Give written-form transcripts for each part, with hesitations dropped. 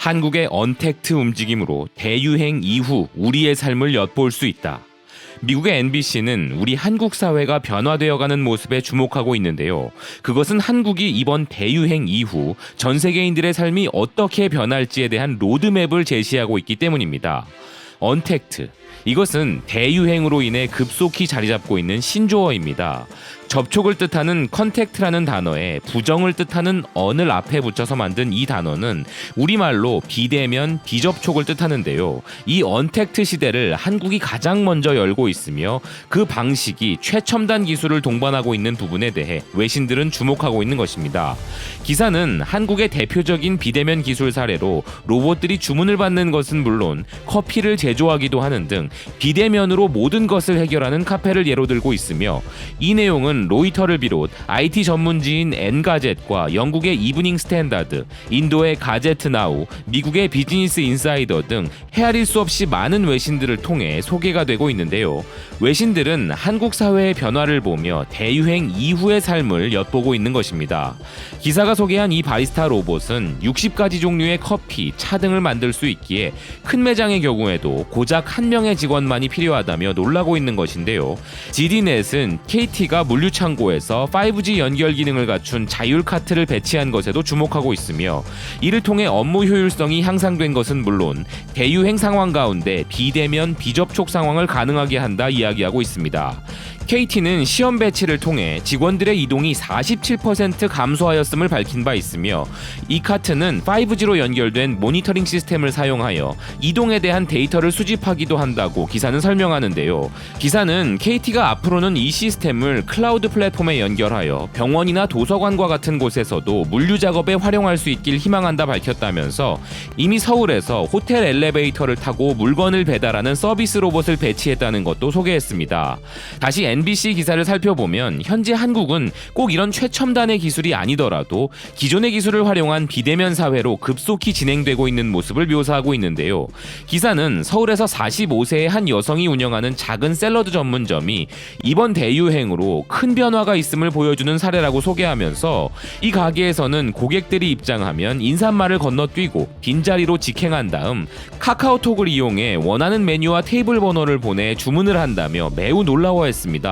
한국의 언택트 움직임으로 대유행 이후 우리의 삶을 엿볼 수 있다. 미국의 NBC는 우리 한국 사회가 변화되어가는 모습에 주목하고 있는데요. 그것은 한국이 이번 대유행 이후 전 세계인들의 삶이 어떻게 변할지에 대한 로드맵을 제시하고 있기 때문입니다. 언택트, 이것은 대유행으로 인해 급속히 자리 잡고 있는 신조어입니다. 접촉을 뜻하는 컨택트라는 단어에 부정을 뜻하는 언을 앞에 붙여서 만든 이 단어는 우리말로 비대면, 비접촉을 뜻하는데요. 이 언택트 시대를 한국이 가장 먼저 열고 있으며 그 방식이 최첨단 기술을 동반하고 있는 부분에 대해 외신들은 주목하고 있는 것입니다. 기사는 한국의 대표적인 비대면 기술 사례로 로봇들이 주문을 받는 것은 물론 커피를 제조하기도 하는 등 비대면으로 모든 것을 해결하는 카페를 예로 들고 있으며, 이 내용은 로이터를 비롯 IT 전문지인 엔가젯과 영국의 이브닝 스탠다드, 인도의 가제트 나우, 미국의 비즈니스 인사이더 등 헤아릴 수 없이 많은 외신들을 통해 소개가 되고 있는데요. 외신들은 한국 사회의 변화를 보며 대유행 이후의 삶을 엿보고 있는 것입니다. 기사가 소개한 이 바리스타 로봇은 60가지 종류의 커피, 차 등을 만들 수 있기에 큰 매장의 경우에도 고작 한 명의 직원만이 필요하다며 놀라고 있는 것인데요. GD넷은 KT가 물류창고에서 5G 연결 기능을 갖춘 자율 카트를 배치한 것에도 주목하고 있으며, 이를 통해 업무 효율성이 향상된 것은 물론 대유행 상황 가운데 비대면, 비접촉 상황을 가능하게 한다 이야기하고 있습니다. KT는 시험 배치를 통해 직원들의 이동이 47% 감소하였음을 밝힌 바 있으며, 이 카트는 5G로 연결된 모니터링 시스템을 사용하여 이동에 대한 데이터를 수집하기도 한다고 기사는 설명하는데요. 기사는 KT가 앞으로는 이 시스템을 클라우드 플랫폼에 연결하여 병원이나 도서관과 같은 곳에서도 물류 작업에 활용할 수 있길 희망한다 밝혔다면서, 이미 서울에서 호텔 엘리베이터를 타고 물건을 배달하는 서비스 로봇을 배치했다는 것도 소개했습니다. 다시 NBC 기사를 살펴보면 현재 한국은 꼭 이런 최첨단의 기술이 아니더라도 기존의 기술을 활용한 비대면 사회로 급속히 진행되고 있는 모습을 묘사하고 있는데요. 기사는 서울에서 45세의 한 여성이 운영하는 작은 샐러드 전문점이 이번 대유행으로 큰 변화가 있음을 보여주는 사례라고 소개하면서, 이 가게에서는 고객들이 입장하면 인사말을 건너뛰고 빈자리로 직행한 다음 카카오톡을 이용해 원하는 메뉴와 테이블 번호를 보내 주문을 한다며 매우 놀라워했습니다.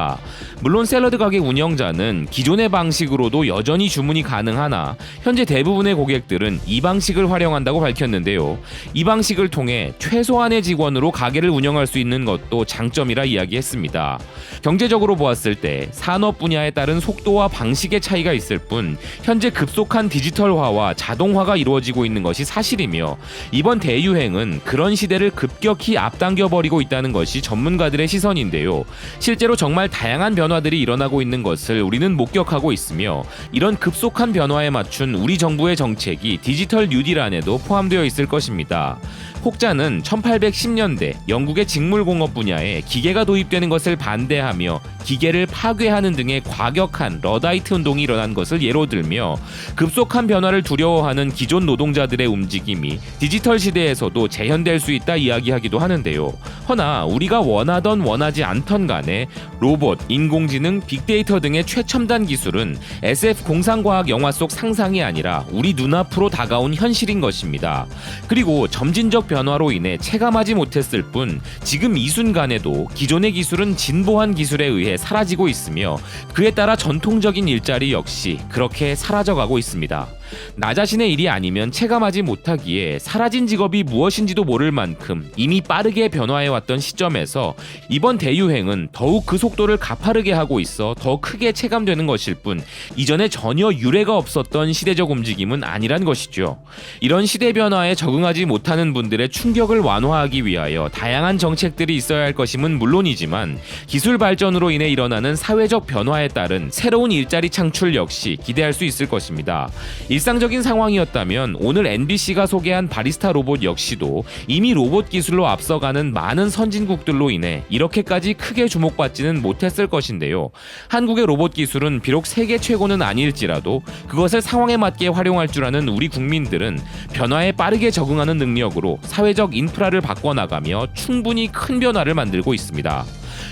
물론 샐러드 가게 운영자는 기존의 방식으로도 여전히 주문이 가능하나 현재 대부분의 고객들은 이 방식을 활용한다고 밝혔는데요. 이 방식을 통해 최소한의 직원으로 가게를 운영할 수 있는 것도 장점이라 이야기했습니다. 경제적으로 보았을 때 산업 분야에 따른 속도와 방식의 차이가 있을 뿐 현재 급속한 디지털화와 자동화가 이루어지고 있는 것이 사실이며, 이번 대유행은 그런 시대를 급격히 앞당겨버리고 있다는 것이 전문가들의 시선인데요. 실제로 정말 다양한 변화들이 일어나고 있는 것을 우리는 목격하고 있으며, 이런 급속한 변화에 맞춘 우리 정부의 정책이 디지털 뉴딜 안에도 포함되어 있을 것입니다. 혹자는 1810년대 영국의 직물공업 분야에 기계가 도입되는 것을 반대하며 기계를 파괴하는 등의 과격한 러다이트 운동이 일어난 것을 예로 들며, 급속한 변화를 두려워하는 기존 노동자들의 움직임이 디지털 시대에서도 재현될 수 있다 이야기하기도 하는데요. 허나 우리가 원하던 원하지 않던 간에 로봇, 인공지능, 빅데이터 등의 최첨단 기술은 SF 공상과학 영화 속 상상이 아니라 우리 눈앞으로 다가온 현실인 것입니다. 그리고 점진적 변화로 인해 체감하지 못했을 뿐 지금 이 순간에도 기존의 기술은 진보한 기술에 의해 사라지고 있으며, 그에 따라 전통적인 일자리 역시 그렇게 사라져가고 있습니다. 나 자신의 일이 아니면 체감하지 못하기에 사라진 직업이 무엇인지도 모를 만큼 이미 빠르게 변화해왔던 시점에서 이번 대유행은 더욱 그 속도를 가파르게 하고 있어 더 크게 체감되는 것일 뿐 이전에 전혀 유례가 없었던 시대적 움직임은 아니란 것이죠. 이런 시대 변화에 적응하지 못하는 분들의 충격을 완화하기 위하여 다양한 정책들이 있어야 할 것임은 물론이지만, 기술 발전으로 인해 일어나는 사회적 변화에 따른 새로운 일자리 창출 역시 기대할 수 있을 것입니다. 일상적인 상황이었다면 오늘 NBC가 소개한 바리스타 로봇 역시도 이미 로봇 기술로 앞서가는 많은 선진국들로 인해 이렇게까지 크게 주목받지는 못했을 것인데요. 한국의 로봇 기술은 비록 세계 최고는 아닐지라도 그것을 상황에 맞게 활용할 줄 아는 우리 국민들은 변화에 빠르게 적응하는 능력으로 사회적 인프라를 바꿔나가며 충분히 큰 변화를 만들고 있습니다.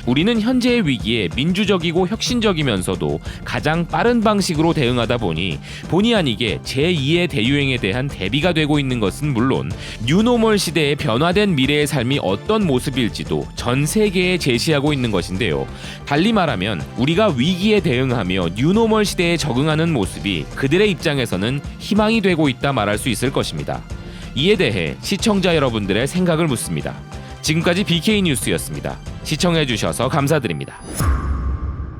우리는 현재의 위기에 민주적이고 혁신적이면서도 가장 빠른 방식으로 대응하다 보니 본의 아니게 제2의 대유행에 대한 대비가 되고 있는 것은 물론 뉴노멀 시대의 변화된 미래의 삶이 어떤 모습일지도 전 세계에 제시하고 있는 것인데요. 달리 말하면 우리가 위기에 대응하며 뉴노멀 시대에 적응하는 모습이 그들의 입장에서는 희망이 되고 있다 말할 수 있을 것입니다. 이에 대해 시청자 여러분들의 생각을 묻습니다. 지금까지 BK 뉴스였습니다. 시청해주셔서 감사드립니다.